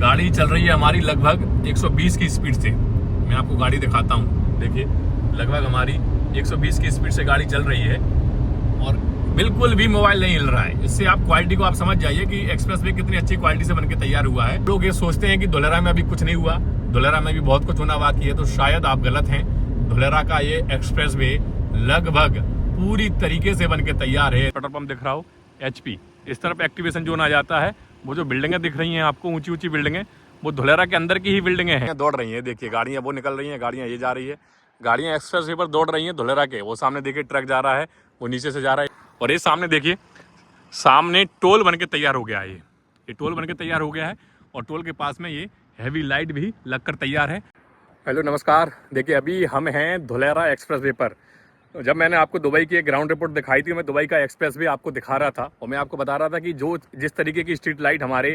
गाड़ी चल रही है हमारी लगभग 120 की स्पीड से। मैं आपको गाड़ी दिखाता हूँ, देखिए लगभग हमारी 120 की स्पीड से गाड़ी चल रही है और बिल्कुल भी मोबाइल नहीं हिल रहा है। इससे आप क्वालिटी को आप समझ जाइए कि एक्सप्रेस वे कितनी अच्छी क्वालिटी से बनके तैयार हुआ है। लोग ये सोचते हैं कि धुलेरा में अभी कुछ नहीं हुआ, धुलेरा में भी बहुत कुछ होना बाकी है, तो शायद आप गलत हैं। धुलेरा का ये एक्सप्रेस वे लगभग पूरी तरीके से बनके तैयार है। पेट्रोल पंप दिख रहा हो HP, इस तरफ एक्टिवेशन जोन आ जाता है। वो जो बिल्डिंगें दिख रही हैं आपको, ऊंची ऊंची बिल्डिंगें, वो धुलेरा के अंदर की ही बिल्डिंगें हैं। दौड़ रही हैं, देखिए गाड़ियां वो निकल रही हैं, गाड़ियां ये जा रही है, गाड़ियां एक्सप्रेस वे पर दौड़ रही हैं धुलेरा के। वो सामने देखिए ट्रक जा रहा है, वो नीचे से जा रहा है। और ये सामने देखिए, सामने टोल बनके तैयार हो गया है। ये टोल बनके तैयार हो गया है और टोल के पास में ये हैवी लाइट भी लगकर तैयार है। हेलो नमस्कार, देखिए अभी हम हैं धुलेरा एक्सप्रेस वे पर। जब मैंने आपको दुबई की एक ग्राउंड रिपोर्ट दिखाई थी, मैं दुबई का एक्सप्रेस वे आपको दिखा रहा था और मैं आपको बता रहा था कि जिस तरीके की स्ट्रीट लाइट हमारे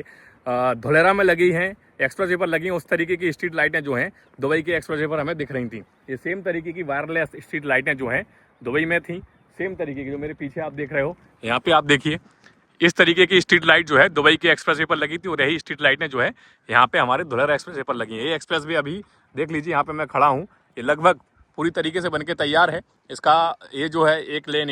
धुलेरा में लगी हैं, एक्सप्रेस वे पर लगी हैं, उस तरीके की स्ट्रीट लाइटें जो हैं दुबई के एक्सप्रेस वे पर हमें दिख रही थी। ये सेम तरीके की वायरलेस स्ट्रीट लाइटें जो हैं दुबई में थी, सेम तरीके की जो मेरे पीछे आप देख रहे हो। यहाँ पे आप देखिए, इस तरीके की स्ट्रीट लाइट जो है दुबई के एक्सप्रेस वे पर लगी थी और यही स्ट्रीट लाइटें जो है यहाँ पे हमारे धुलेरा एक्सप्रेस वे पर लगी हैं। ये एक्सप्रेस वे अभी देख लीजिए, यहाँ पे मैं खड़ा हूँ, ये लगभग पूरी तरीके से बनके तैयार है। इसका ये जो है एक लेन,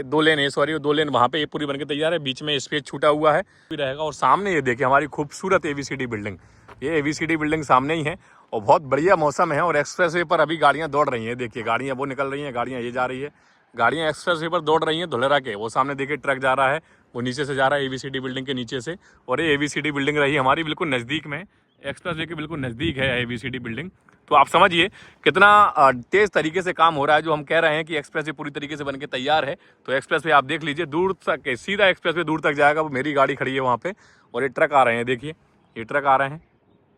दो लेन है, सॉरी दो लेन वहाँ पे ये पूरी बनके तैयार है। बीच में स्पेस छूटा हुआ है भी रहेगा। और सामने ये देखिए हमारी खूबसूरत ABCD बिल्डिंग, ये ABCD बिल्डिंग सामने ही है और बहुत बढ़िया मौसम है। और एक्सप्रेस वे पर अभी गाड़ियाँ दौड़ रही हैं, देखिए गाड़ियाँ वो निकल रही हैं, गाड़ियाँ ये जा रही है, गाड़ियाँ एक्सप्रेस वे पर दौड़ रही हैं धुलेरा के। वो सामने देखिए ट्रक जा रहा है, वो नीचे से जा रहा है ABCD बिल्डिंग के नीचे से। और ये ABCD बिल्डिंग रही हमारी बिल्कुल नज़दीक में, एक्सप्रेस वे के बिल्कुल नज़दीक है ABCD बिल्डिंग। तो आप समझिए कितना तेज़ तरीके से काम हो रहा है। जो हम कह रहे हैं कि एक्सप्रेस वे पूरी तरीके से बनके तैयार है, तो एक्सप्रेस वे आप देख लीजिए दूर तक, सीधा एक्सप्रेस वे दूर तक जाएगा। वो मेरी गाड़ी खड़ी है वहाँ पे और ये ट्रक आ रहे हैं, देखिए ये ट्रक आ रहे हैं,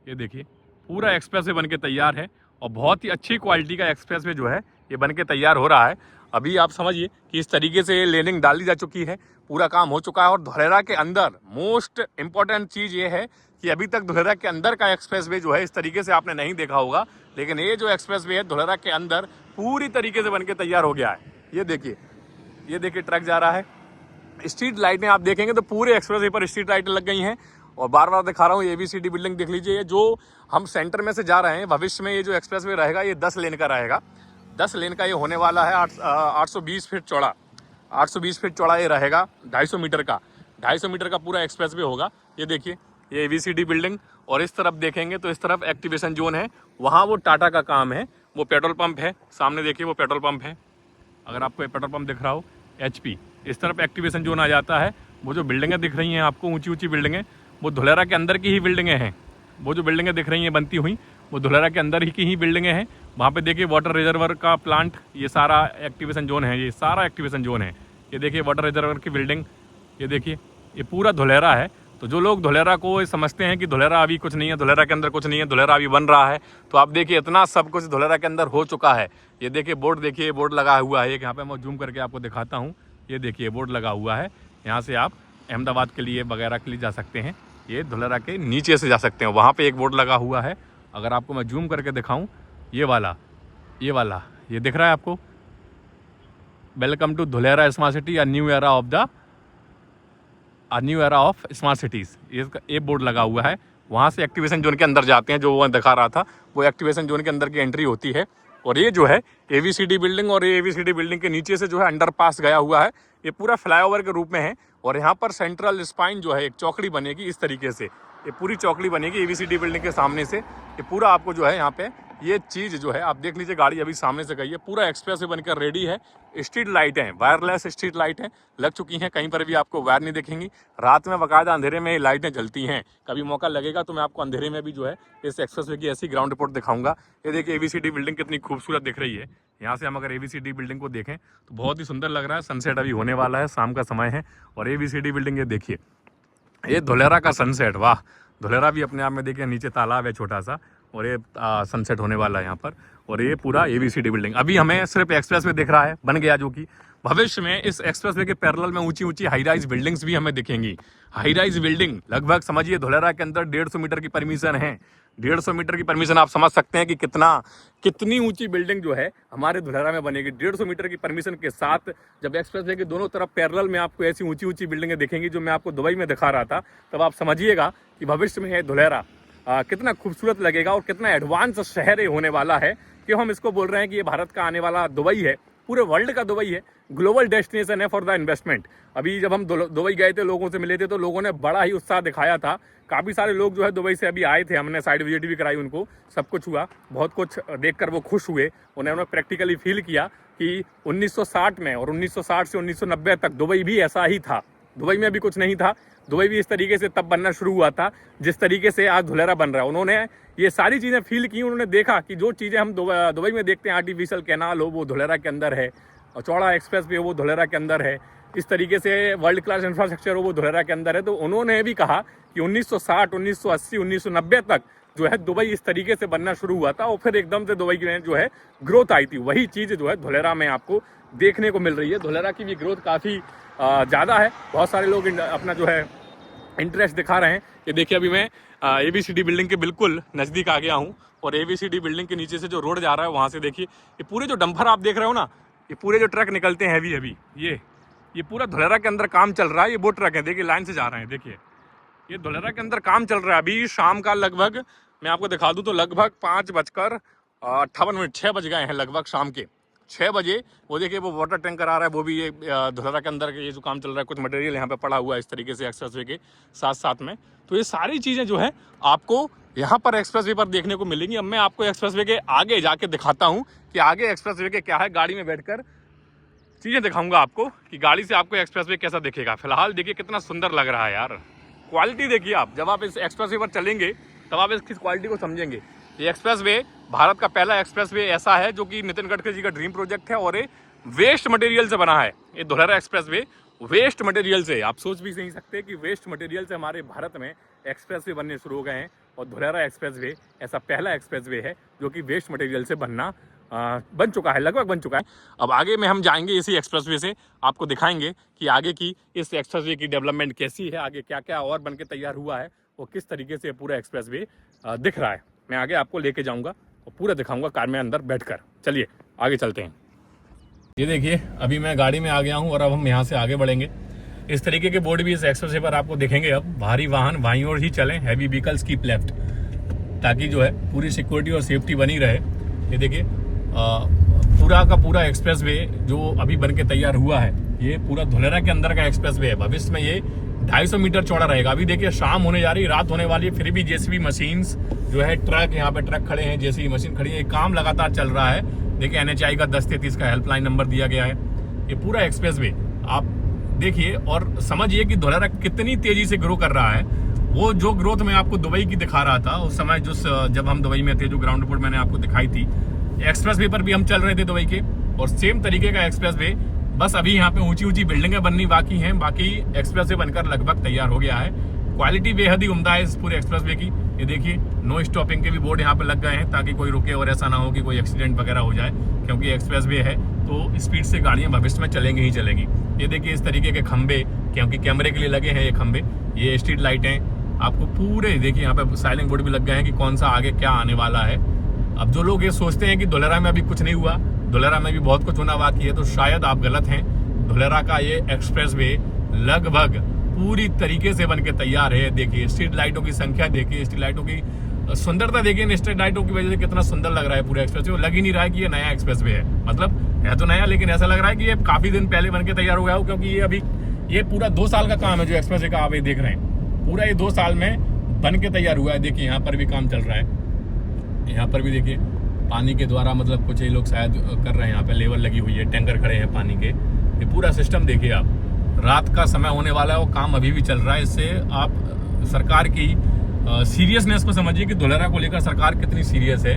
ये देखिए पूरा एक्सप्रेस वे बनके तैयार है और बहुत ही अच्छी क्वालिटी का एक्सप्रेस वे जो है ये बनके तैयार हो रहा है। अभी आप समझिए कि इस तरीके से लेनिंग डाली जा चुकी है, पूरा काम हो चुका है। और धुलेरा के अंदर मोस्ट इम्पॉर्टेंट चीज़ ये है कि अभी तक धुलेरा के अंदर का एक्सप्रेस वे जो है इस तरीके से आपने नहीं देखा होगा, लेकिन ये जो एक्सप्रेस वे है धुलेरा के अंदर पूरी तरीके से बनके तैयार हो गया है। ये देखिए ट्रक जा रहा है। स्ट्रीट लाइटें आप देखेंगे तो पूरे एक्सप्रेस वे पर स्ट्रीट लाइटें लग गई हैं। और बार बार दिखा रहा हूँ, ABCD बिल्डिंग देख लीजिए। ये जो हम सेंटर में से जा रहे हैं, भविष्य में ये जो एक्सप्रेस वे रहेगा ये 10 लेन का रहेगा। 10 लेन का ये होने वाला है। 820 फीट चौड़ा, 820 फीट चौड़ा ये रहेगा, 250 मीटर का, 250 मीटर का पूरा एक्सप्रेस वे होगा। ये देखिए ये ABCD बिल्डिंग। और इस तरफ देखेंगे तो इस तरफ एक्टिवेशन जोन है, वहाँ वो टाटा का काम है, वो पेट्रोल पंप है, सामने देखिए वो पेट्रोल पंप है। अगर आपको पेट्रोल पंप दिख रहा हो HP, इस तरफ एक्टिवेशन जोन आ जाता है। वो जो बिल्डिंगें दिख रही हैं आपको, ऊंची ऊंची बिल्डिंगें, वो धुलेरा के अंदर की ही बिल्डिंगें हैं। वो जो बिल्डिंगें दिख रही हैं बनती हुई, वो धुलेरा के अंदर ही की ही बिल्डिंगें हैं। वहाँ पे देखिए वाटर रिजर्वर का प्लांट, ये सारा एक्टिवेशन जोन है, ये सारा एक्टिवेशन जोन है। ये देखिए वाटर रिजर्वर की बिल्डिंग, ये देखिए ये पूरा धुलेरा है। तो जो लोग धुलेरा को समझते हैं कि धुलेरा अभी कुछ नहीं है, धुलेरा के अंदर कुछ नहीं है, धुलेरा अभी बन रहा है, तो आप देखिए इतना सब कुछ धुलेरा के अंदर हो चुका है। ये देखिए बोर्ड, देखिए बोर्ड लगा हुआ है, यहाँ पे मैं जूम करके आपको दिखाता हूँ। ये देखिए बोर्ड लगा हुआ है, यहाँ से आप अहमदाबाद के लिए वगैरह के लिए जा सकते हैं, ये धुलेरा के नीचे से जा सकते हैं। वहाँ पे एक बोर्ड लगा हुआ है, अगर आपको मैं जूम करके दिखाऊं, ये वाला ये दिख रहा है आपको, welcome to Dholera smart city, a new era of smart cities, ये बोर्ड लगा हुआ है। वहाँ से एक्टिवेशन जोन के अंदर जाते हैं, जो वो दिखा रहा था, वो एक्टिवेशन जोन के अंदर की एंट्री होती है। और ये जो है ABCD बिल्डिंग, और ये ABCD बिल्डिंग के नीचे से जो है अंडरपास गया हुआ है, ये पूरा फ्लाईओवर के रूप में है। और यहाँ पर सेंट्रल स्पाइन जो है, एक चौकड़ी बनेगी इस तरीके से, ये पूरी चौकड़ी बनेगी ABCD बिल्डिंग के सामने से। ये पूरा आपको जो है यहाँ पे ये चीज़ जो है आप देख लीजिए, गाड़ी अभी सामने से गई है, पूरा एक्सप्रेस वे बनकर रेडी है। स्ट्रीट लाइटें, वायरलेस स्ट्रीट लाइटें लग चुकी हैं, कहीं पर भी आपको वायर नहीं दिखेंगी। रात में बाकायदा अंधेरे में ये लाइटें जलती हैं। कभी मौका लगेगा तो मैं आपको अंधेरे में भी जो है इस एक्सप्रेस वे की ऐसी ग्राउंड रिपोर्ट दिखाऊंगा। ये देखिए ABCD बिल्डिंग कितनी खूबसूरत दिख रही है। यहाँ से हम अगर ABCD बिल्डिंग को देखें तो बहुत ही सुंदर लग रहा है। सनसेट अभी होने वाला है, शाम का समय है। और ABCD बिल्डिंग ये देखिए, ये धुलेरा का सनसेट, वाह। धुलेरा भी अपने आप में देखिए, नीचे तालाब है छोटा सा, और ये सनसेट होने वाला है यहाँ पर। और ये पूरा ABCD बिल्डिंग, अभी हमें सिर्फ एक्सप्रेस वे दिख रहा है बन गया, जो कि भविष्य में इस एक्सप्रेसवे के पैरेलल में ऊंची ऊंची हाई राइज बिल्डिंग्स भी हमें दिखेंगी। हाई राइज बिल्डिंग लगभग समझिए धुलेरा के अंदर 150 मीटर की परमिशन है। 150 मीटर की परमिशन, आप समझ सकते हैं कि कितनी ऊंची बिल्डिंग जो है हमारे धुलेरा में बनेगी। 150 मीटर की परमिशन के साथ जब एक्सप्रेसवे के दोनों तरफ पैरेलल में आपको ऐसी ऊंची ऊंची बिल्डिंगें दिखेंगी जो मैं आपको दुबई में दिखा रहा था, तब आप समझिएगा कि भविष्य में यह धुलेरा कितना खूबसूरत लगेगा और कितना एडवांस शहर होने वाला है। कि हम इसको बोल रहे हैं कि ये भारत का आने वाला दुबई है, पूरे वर्ल्ड का दुबई है, ग्लोबल डेस्टिनेशन है फॉर द इन्वेस्टमेंट। अभी जब हम दुबई गए थे, लोगों से मिले थे, तो लोगों ने बड़ा ही उत्साह दिखाया था। काफ़ी सारे लोग जो है दुबई से अभी आए थे, हमने साइड विजिट भी कराई उनको, सब कुछ हुआ, बहुत कुछ देखकर वो खुश हुए। उन्होंने प्रैक्टिकली फील किया कि 1960 में और 1960 से 1990 तक दुबई भी ऐसा ही था। दुबई में भी कुछ नहीं था, दुबई भी इस तरीके से तब बनना शुरू हुआ था जिस तरीके से आज धुलेरा बन रहा है। उन्होंने ये सारी चीज़ें फील की, उन्होंने देखा कि जो चीज़ें हम दुबई में देखते हैं, आर्टिफिशियल कैनाल हो वो धुलेरा के अंदर है, और चौड़ा एक्सप्रेस भी हो वो धुलेरा के अंदर है, इस तरीके से वर्ल्ड क्लास इंफ्रास्ट्रक्चर हो वो धुलेरा के अंदर है। तो उन्होंने भी कहा कि 1960, 1980, 1990 तक जो है दुबई इस तरीके से बनना शुरू हुआ था और फिर एकदम से दुबई में जो है ग्रोथ आई थी। वही चीज़ जो है धुलेरा में आपको देखने को मिल रही है। धुलेरा की भी ग्रोथ काफ़ी ज़्यादा है, बहुत सारे लोग अपना जो है इंटरेस्ट दिखा रहे हैं। ये देखिए अभी मैं ABCD बिल्डिंग के बिल्कुल नज़दीक आ गया हूँ और ABCD बिल्डिंग के नीचे से जो रोड जा रहा है वहाँ से देखिए ये पूरे जो डंपर आप देख रहे हो ना, ये पूरे जो ट्रक निकलते हैं हैवी, ये पूरा धुलेरा के अंदर काम चल रहा है। ये वो ट्रक है, देखिए लाइन से जा रहे हैं, देखिए ये धुलेरा के अंदर काम चल रहा है। अभी शाम का लगभग मैं आपको दिखा दूँ तो लगभग 5:58, 6 बज गए हैं लगभग शाम के 6 बजे। वो देखिए वो वाटर टैंकर आ रहा है, वो भी ये धुलेरा के अंदर ये जो काम चल रहा है, कुछ मटेरियल यहाँ पे पड़ा हुआ है इस तरीके से एक्सप्रेसवे के साथ साथ में। तो ये सारी चीज़ें जो है आपको यहाँ पर एक्सप्रेसवे पर देखने को मिलेंगी। अब मैं आपको एक्सप्रेसवे के आगे जाके दिखाता हूँ कि आगे एक्सप्रेसवे के क्या है। गाड़ी में बैठकर चीज़ें दिखाऊंगा आपको कि गाड़ी से आपको एक्सप्रेसवे कैसा दिखेगा। फिलहाल देखिए कितना सुंदर लग रहा है यार, क्वालिटी देखिए आप। जब आप इस एक्सप्रेसवे पर चलेंगे तब आप इसकी क्वालिटी को समझेंगे। ये एक्सप्रेसवे भारत का पहला एक्सप्रेसवे ऐसा है जो कि नितिन गडकरी जी का ड्रीम प्रोजेक्ट है और ये वेस्ट मटेरियल से बना है। ये धुलेरा एक्सप्रेसवे वेस्ट मटेरियल से, आप सोच भी नहीं सकते कि वेस्ट मटेरियल से हमारे भारत में एक्सप्रेसवे बनने शुरू हो गए हैं। और धुलेरा एक्सप्रेसवे ऐसा पहला एक्सप्रेसवे है जो कि वेस्ट मटेरियल से बन चुका है, लगभग बन चुका है। अब आगे में हम जाएंगे इसी एक्सप्रेसवे से, आपको दिखाएंगे कि आगे की इस एक्सप्रेसवे की डेवलपमेंट कैसी है, आगे क्या क्या और बन के तैयार हुआ है और किस तरीके से पूरा एक्सप्रेसवे दिख रहा है। मैं आगे आपको लेके जाऊंगा और पूरा दिखाऊंगा कार में अंदर बैठकर। चलिए आगे चलते हैं। ये देखिए अभी मैं गाड़ी में आ गया हूं और अब हम यहाँ से आगे बढ़ेंगे। इस तरीके के बोर्ड भी इस एक्सप्रेसवे पर आपको दिखेंगे। अब भारी वाहन बाईं ओर ही चलें, हैवी व्हीकल्स कीप लेफ्ट, ताकि जो है पूरी सिक्योरिटी और सेफ्टी बनी रहे। ये देखिए पूरा का पूरा एक्सप्रेसवे जो अभी बन के तैयार हुआ है, ये पूरा धुलेरा के अंदर का एक्सप्रेसवे है। भविष्य में ये 250 मीटर चौड़ा रहेगा। अभी देखिए शाम होने जा रही है, रात होने वाली है, फिर भी JCB मशीन्स जो है, ट्रक यहाँ पे ट्रक खड़े हैं, JCB मशीन खड़ी है, काम लगातार चल रहा है। देखिए NHI का 1033 का हेल्पलाइन नंबर दिया गया है। ये पूरा एक्सप्रेसवे आप देखिए और समझिए कि धुलेरा कितनी तेजी से ग्रो कर रहा है। वो जो ग्रोथ मैं आपको दुबई की दिखा रहा था उस समय, जब हम दुबई में थे, जो ग्राउंड रिपोर्ट मैंने आपको दिखाई थी, एक्सप्रेसवे पर भी हम चल रहे थे दुबई के, और सेम तरीके का एक्सप्रेसवे, बस अभी यहाँ पे ऊंची ऊंची बिल्डिंगें बननी बाकी हैं, बाकी एक्सप्रेसवे बनकर लगभग तैयार हो गया है। क्वालिटी बेहद ही उम्दा है इस पूरे एक्सप्रेसवे की। ये देखिए नो स्टॉपिंग के भी बोर्ड यहाँ पे लग गए हैं ताकि कोई रुके और ऐसा ना हो कि कोई एक्सीडेंट वगैरह हो जाए, क्योंकि एक्सप्रेसवे है तो स्पीड से गाड़ियाँ भविष्य में चलेंगी ही चलेंगी। ये देखिए इस तरीके के खंबे, क्योंकि कैमरे के लिए लगे हैं ये खंबे, ये स्ट्रीट लाइटें आपको पूरे देखिए यहाँ पे साइलेंट बोर्ड भी लग गए हैं कि कौन सा आगे क्या आने वाला है। अब जो लोग ये सोचते हैं कि धुलेरा में अभी कुछ नहीं हुआ, धुलेरा में भी बहुत कुछ होना बाकी है, तो शायद आप गलत हैं। धुलेरा का ये एक्सप्रेसवे लगभग पूरी तरीके से बनके तैयार है। देखिए स्ट्रीट लाइटों की संख्या देखिए, स्ट्रीट लाइटों की सुंदरता देखिए, स्ट्रीट लाइटों की वजह से कितना सुंदर लग रहा है पूरा एक्सप्रेसवे। लग ही नहीं रहा है कि ये नया एक्सप्रेसवे है, मतलब है तो नया, लेकिन ऐसा लग रहा है कि ये काफी दिन पहले बनके तैयार हो गया हो, क्योंकि ये अभी ये पूरा 2 साल का काम है जो एक्सप्रेसवे का आप ये देख रहे हैं, पूरा ये 2 साल में बन के तैयार हुआ है। देखिए यहाँ पर भी काम चल रहा है, यहाँ पर भी देखिए पानी के द्वारा, मतलब कुछ ये लोग शायद कर रहे हैं, यहाँ पे लेवल लगी हुई है, टैंकर खड़े हैं पानी के, ये पूरा सिस्टम देखिए आप। रात का समय होने वाला है, वो काम अभी भी चल रहा है। इससे आप सरकार की सीरियसनेस को समझिए कि धुलेरा को लेकर सरकार कितनी सीरियस है,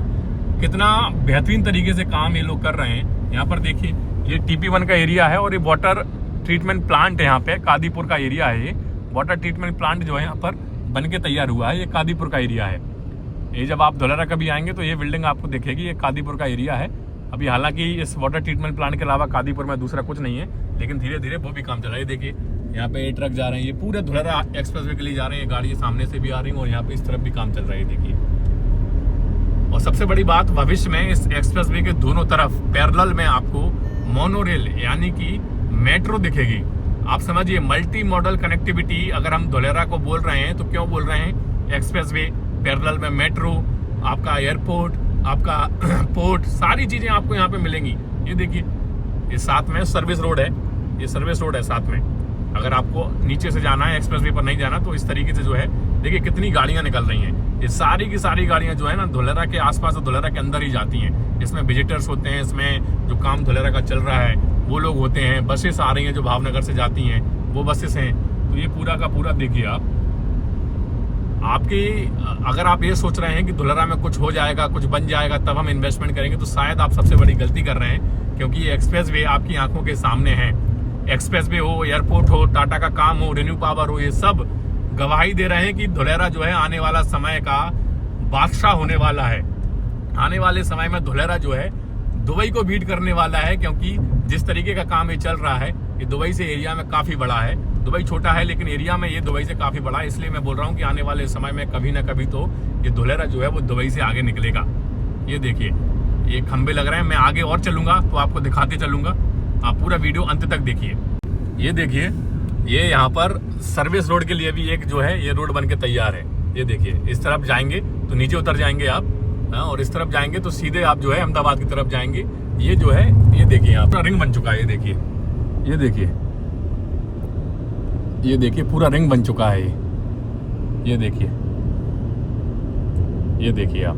कितना बेहतरीन तरीके से काम ये लोग कर रहे हैं। यहाँ पर देखिए ये TP1 का एरिया है और ये वाटर ट्रीटमेंट प्लांट है, यहाँ पे कादीपुर का एरिया है। ये वाटर ट्रीटमेंट प्लांट जो है यहाँ पर बन के तैयार हुआ है, ये कादीपुर का एरिया है। ये जब आप धुलेरा कभी आएंगे तो ये बिल्डिंग आपको दिखेगी, ये कादीपुर का एरिया है। अभी हालांकि इस वाटर ट्रीटमेंट प्लांट के अलावा कादीपुर में दूसरा कुछ नहीं है, लेकिन धीरे धीरे वो भी काम चल रहा है। देखिए यहाँ पे ट्रक जा रहे हैं, ये पूरे धुलेरा एक्सप्रेसवे के लिए जा रहे हैं, गाड़ी सामने से भी आ रही है और यहाँ पे इस तरफ भी काम चल रहा है। देखिए, और सबसे बड़ी बात, भविष्य में इस एक्सप्रेसवे के दोनों तरफ पैरेलल में आपको मोनोरेल यानी कि मेट्रो दिखेगी। आप समझिए, मल्टी मॉडल कनेक्टिविटी अगर हम धुलेरा को बोल रहे हैं तो क्यों बोल रहे हैं? एक्सप्रेसवे, पैरेलल में मेट्रो, आपका एयरपोर्ट, आपका पोर्ट, सारी चीजें आपको यहाँ पे मिलेंगी। ये देखिए, ये साथ में सर्विस रोड है, ये सर्विस रोड है साथ में। अगर आपको नीचे से जाना है, एक्सप्रेसवे पर नहीं जाना, तो इस तरीके से जो है देखिए कितनी गाड़ियां निकल रही हैं। ये सारी की सारी गाड़ियां जो है ना धुलेरा के आसपास और धुलेरा के अंदर ही जाती हैं। इसमें विजिटर्स होते हैं, इसमें जो काम धुलेरा का चल रहा है वो लोग होते हैं। बसेस आ रही हैं जो भावनगर से जाती हैं, वो बसेस हैं। तो ये पूरा का पूरा देखिए आपकी, अगर आप ये सोच रहे हैं कि धुलेरा में कुछ हो जाएगा, कुछ बन जाएगा, तब हम इन्वेस्टमेंट करेंगे, तो शायद आप सबसे बड़ी गलती कर रहे हैं। क्योंकि ये एक्सप्रेसवे आपकी आंखों के सामने है। एक्सप्रेसवे हो, एयरपोर्ट हो, टाटा का काम हो, रेन्यू पावर हो, ये सब गवाही दे रहे हैं कि धुलेरा जो है आने वाला समय का बादशाह होने वाला है। आने वाले समय में धुलेरा जो है दुबई को बीट करने वाला है, क्योंकि जिस तरीके का काम ये चल रहा है, ये दुबई से एरिया में काफी बड़ा है। दुबई छोटा है लेकिन एरिया में ये दुबई से काफी बड़ा है। इसलिए मैं बोल रहा हूँ कि आने वाले समय में कभी ना कभी तो ये धुलेरा जो है वो दुबई से आगे निकलेगा। ये देखिए, ये खंबे लग रहे हैं। मैं आगे और चलूंगा तो आपको दिखाते चलूंगा, आप पूरा वीडियो अंत तक देखिए। ये देखिए, ये यहाँ पर सर्विस रोड के लिए भी एक जो है ये रोड बन के तैयार है। ये देखिए, इस तरफ जाएंगे तो नीचे उतर जाएंगे आप, और इस तरफ जाएंगे तो सीधे आप जो है अहमदाबाद की तरफ जाएंगे। ये जो है, ये देखिए यहाँ पर रिंग बन चुका है। ये देखिए, ये देखिए, ये देखिए पूरा रिंग बन चुका है। ये देखिए, ये देखिए आप,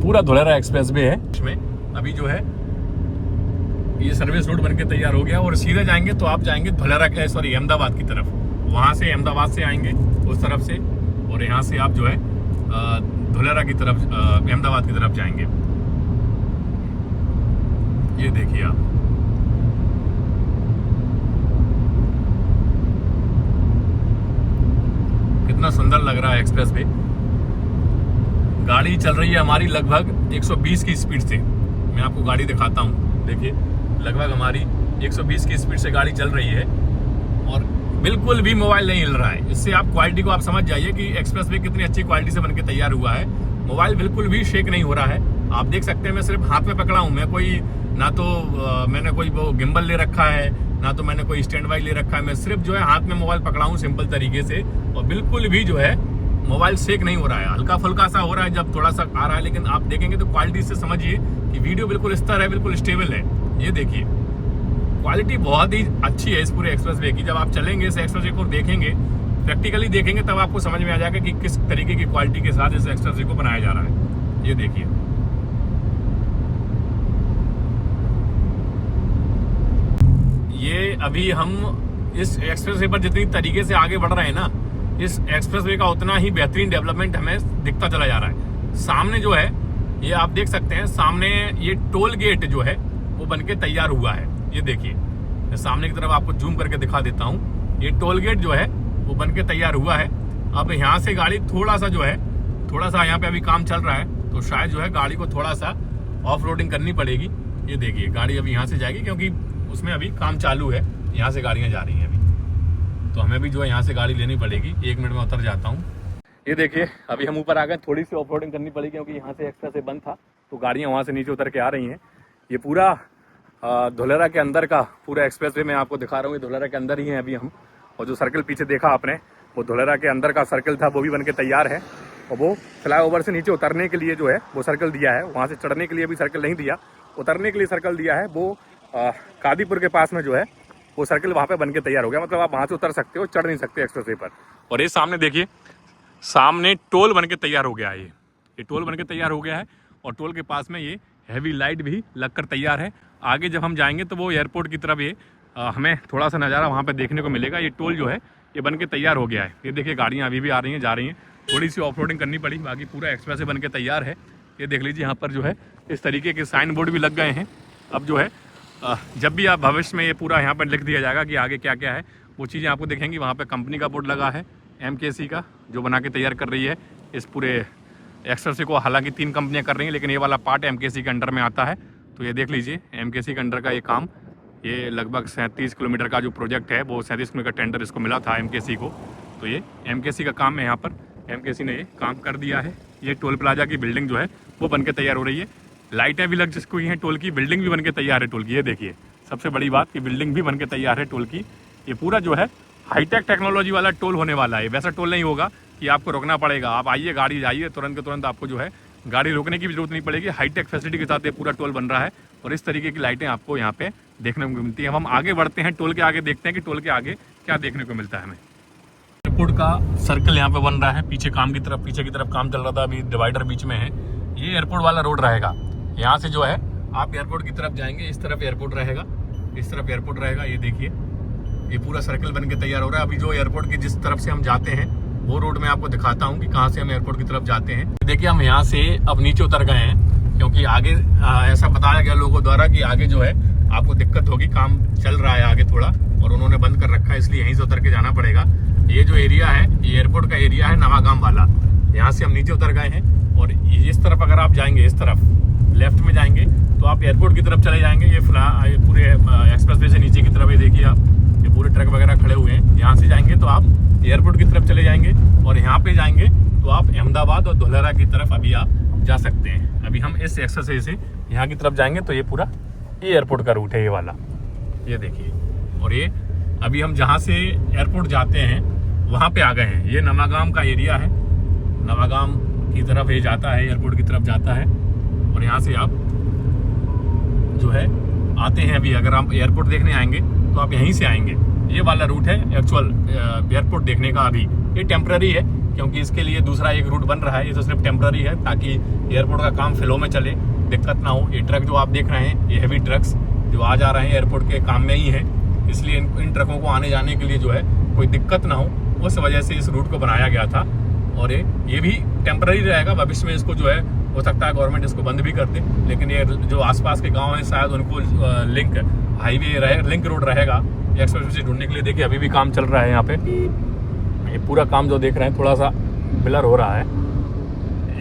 पूरा धुलेरा एक्सप्रेसवे है। इसमें अभी जो है ये सर्विस रोड बनके तैयार हो गया और सीधे जाएंगे तो आप जाएंगे धुलेरा के, सॉरी, अहमदाबाद की तरफ। वहां से अहमदाबाद से आएंगे उस तरफ से, और यहाँ से आप जो है धुलेरा की तरफ, अहमदाबाद की तरफ जाएंगे। ये देखिए आप, कितना सुंदर लग रहा है एक्सप्रेसवे। गाड़ी चल रही है हमारी लगभग 120 की स्पीड से। मैं आपको गाड़ी दिखाता हूँ। देखिए, लगभग हमारी 120 की स्पीड से गाड़ी चल रही है और बिल्कुल भी मोबाइल नहीं हिल रहा है। इससे आप क्वालिटी को आप समझ जाइए कि एक्सप्रेसवे कितनी अच्छी क्वालिटी से बनके तैयार हुआ है। मोबाइल बिल्कुल भी शेक नहीं हो रहा है। आप देख सकते हैं, मैं सिर्फ हाथ में पकड़ा हूँ। मैं कोई ना तो मैंने कोई वो गिम्बल ले रखा है, ना तो मैंने कोई स्टैंड बाई ले रखा है। मैं सिर्फ जो है हाथ में मोबाइल पकड़ा हूँ सिंपल तरीके से, और बिल्कुल भी जो है मोबाइल शेक नहीं हो रहा है। हल्का फुल्का सा हो रहा है जब थोड़ा सा आ रहा है, लेकिन आप देखेंगे तो क्वालिटी से समझिए कि वीडियो बिल्कुल स्थिर है, बिल्कुल स्टेबल है। ये देखिए, क्वालिटी बहुत ही अच्छी है इस पूरे एक्सप्रेसवे की। जब आप चलेंगे इस एक्सप्रेसवे को देखेंगे, प्रैक्टिकली देखेंगे, तब आपको समझ में आ जाएगा कि किस तरीके की क्वालिटी के साथ इस एक्सप्रेसवे को बनाया जा रहा है। ये देखिए, ये अभी हम इस एक्सप्रेसवे पर जितनी तरीके से आगे बढ़ रहे हैं ना, इस एक्सप्रेसवे का उतना ही बेहतरीन डेवलपमेंट हमें दिखता चला जा रहा है। सामने जो है ये आप देख सकते हैं, सामने ये टोल गेट जो है वो बनके तैयार हुआ है। ये देखिए, मैं सामने की तरफ आपको जूम करके दिखा देता हूँ। ये टोल गेट जो है वो बनके तैयार हुआ है। अब यहाँ से गाड़ी थोड़ा सा जो है, थोड़ा सा यहाँ पे अभी काम चल रहा है, तो शायद जो है गाड़ी को थोड़ा सा ऑफ रोडिंग करनी पड़ेगी। ये देखिए, गाड़ी अभी यहाँ से जाएगी क्योंकि उसमें अभी काम चालू है। यहाँ से गाड़ियाँ जा रही हैं अभी, तो हमें भी जो है यहाँ से गाड़ी लेनी पड़ेगी। 1 मिनट में उतर जाता हूँ। ये देखिए, अभी हम ऊपर आ गए। थोड़ी सी ऑफ रोडिंग करनी पड़ी क्योंकि यहाँ से एक्स्ट्रा से बंद था, तो गाड़ियाँ वहाँ से नीचे उतर के आ रही हैं। ये पूरा धुलेरा के अंदर का पूरा एक्सप्रेसवे मैं आपको दिखा रहा हूँ। ये धुलेरा के अंदर ही है अभी हम, और जो सर्कल पीछे देखा आपने वो धुलेरा के अंदर का सर्कल था, वो भी बनके तैयार है। और वो फ्लाईओवर से नीचे उतरने के लिए जो है वो सर्कल दिया है। वहाँ से चढ़ने के लिए भी सर्कल नहीं दिया, उतरने के लिए सर्कल दिया है। वो कादीपुर के पास में जो है वो सर्कल वहाँ पे बनके तैयार हो गया। मतलब आप वहाँ से उतर सकते हो, चढ़ नहीं सकते एक्सप्रेसवे पर। और ये सामने देखिए, सामने टोल बनके तैयार हो गया है। ये टोल बनके तैयार हो गया है और टोल के पास में ये हैवी लाइट भी लगकर तैयार है। आगे जब हम जाएंगे तो वो एयरपोर्ट की तरफ ये हमें थोड़ा सा नज़ारा वहाँ पे देखने को मिलेगा। ये टोल जो है ये बनके तैयार हो गया है। ये देखिए, गाड़ियाँ अभी भी आ रही हैं, जा रही हैं। थोड़ी सी ऑफ रोडिंग करनी पड़ी, बाकी पूरा एक्सप्रेसवे बनके तैयार है। ये देख लीजिए, यहाँ पर जो है इस तरीके के साइन बोर्ड भी लग गए हैं। अब जो है जब भी आप भविष्य में ये पूरा यहाँ पर लिख दिया जाएगा कि आगे क्या क्या है, वो चीज़ें आपको दिखेंगी। वहाँ पे कंपनी का बोर्ड लगा है MKC का, जो बना के तैयार कर रही है इस पूरे एक्सएलसी को हालांकि 3 कंपनियां कर रही हैं, लेकिन ये वाला पार्ट एमकेसी के अंडर में आता है। तो ये देख लीजिए एमकेसी के अंडर का ये काम, ये लगभग 37 किलोमीटर का जो प्रोजेक्ट है, वो 37 किलोमीटर का टेंडर इसको मिला था एमकेसी को। तो ये एमकेसी का काम है, यहाँ पर एमकेसी ने ये काम कर दिया है। ये टोल प्लाजा की बिल्डिंग जो है वो बन के तैयार हो रही है, लाइटें भी लग चुकी हैं टोल की, बिल्डिंग भी बन के तैयार है टोल की। ये देखिए सबसे बड़ी बात कि बिल्डिंग भी बन के तैयार है टोल की। ये पूरा जो है हाईटेक टेक्नोलॉजी वाला टोल होने वाला है। वैसा टोल नहीं होगा कि आपको रोकना पड़ेगा, आप आइए गाड़ी आइए तुरंत के तुरंत, आपको जो है गाड़ी रोकने की भी जरूरत नहीं पड़ेगी। हाईटेक फैसिलिटी के साथ ये पूरा टोल बन रहा है और इस तरीके की लाइटें आपको यहाँ पे देखने को मिलती है। हम आगे बढ़ते हैं, टोल के आगे देखते हैं कि टोल के आगे क्या देखने को मिलता है हमें। एयरपोर्ट का सर्कल यहाँ पे बन रहा है, पीछे काम की तरफ, पीछे की तरफ काम चल रहा था, अभी डिवाइडर बीच में है। ये एयरपोर्ट वाला रोड रहेगा, यहाँ से जो है आप एयरपोर्ट की तरफ जाएंगे, इस तरफ एयरपोर्ट रहेगा, इस तरफ एयरपोर्ट रहेगा। ये देखिए ये पूरा सर्कल बन के तैयार हो रहा है। अभी जो एयरपोर्ट की जिस तरफ से हम जाते हैं वो रोड मैं आपको दिखाता हूँ कि कहाँ से हम एयरपोर्ट की तरफ जाते हैं। देखिए हम यहाँ से अब नीचे उतर गए हैं, क्योंकि आगे ऐसा बताया गया लोगों द्वारा कि आगे जो है आपको दिक्कत होगी, काम चल रहा है आगे थोड़ा और उन्होंने बंद कर रखा है, इसलिए यहीं से उतर के जाना पड़ेगा। ये जो एरिया है ये एयरपोर्ट का एरिया है नवागाम वाला, यहाँ से हम नीचे उतर गए हैं। और इस तरफ अगर आप जाएंगे, इस तरफ लेफ्ट में जाएंगे तो आप एयरपोर्ट की तरफ चले जाएंगे। ये पूरे एक्सप्रेसवे से नीचे की तरफ, ये देखिए आप, ये पूरे ट्रक वगैरह खड़े हुए हैं। यहाँ से जाएंगे तो आप एयरपोर्ट की तरफ चले जाएंगे और यहाँ पे जाएंगे तो आप अहमदाबाद और धुलेरा की तरफ अभी आप जा सकते हैं। अभी हम इस एक्सप्रेसवे से यहाँ की तरफ जाएंगे तो ये पूरा ये एयरपोर्ट का रूट है, ये वाला, ये देखिए। और ये अभी हम जहाँ से एयरपोर्ट जाते हैं वहाँ पे आ गए हैं। ये नवागाम का एरिया है, नवागाम की तरफ ये जाता है, एयरपोर्ट की तरफ जाता है। और यहाँ से आप जो है आते हैं, अभी अगर आप एयरपोर्ट देखने आएंगे तो आप यहीं से आएंगे। ये वाला रूट है एक्चुअल एयरपोर्ट देखने का। अभी ये टेम्पररी है, क्योंकि इसके लिए दूसरा एक रूट बन रहा है, ये तो सिर्फ टेम्पररी है ताकि एयरपोर्ट का काम फ्लो में चले, दिक्कत ना हो। ये ट्रक जो आप देख रहे हैं, ये हैवी ट्रक्स जो आ जा रहे हैं एयरपोर्ट के काम में ही है, इसलिए इन ट्रकों को आने जाने के लिए जो है कोई दिक्कत ना हो, उस वजह से इस रूट को बनाया गया था। और ये भी टेम्पररी रहेगा, भविष्य में इसको जो है हो सकता है गवर्नमेंट इसको बंद भी कर दे, लेकिन ये जो आसपास के गांव हैं शायद उनको लिंक हाईवे रहे, लिंक रोड रहेगा एक्सप्रेसवे से जुड़ने के लिए। देखिए अभी भी काम चल रहा है यहाँ पे, ये पूरा काम जो देख रहे हैं थोड़ा सा ब्लर हो रहा है,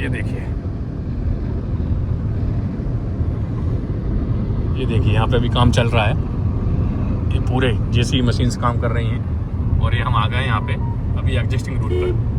ये देखिए, ये देखिए यहाँ पे भी काम चल रहा है। ये पूरे जेसीबी मशीन्स काम कर रही हैं और ये हम आ गए यहाँ पे अभी एग्जिस्टिंग रूट पर।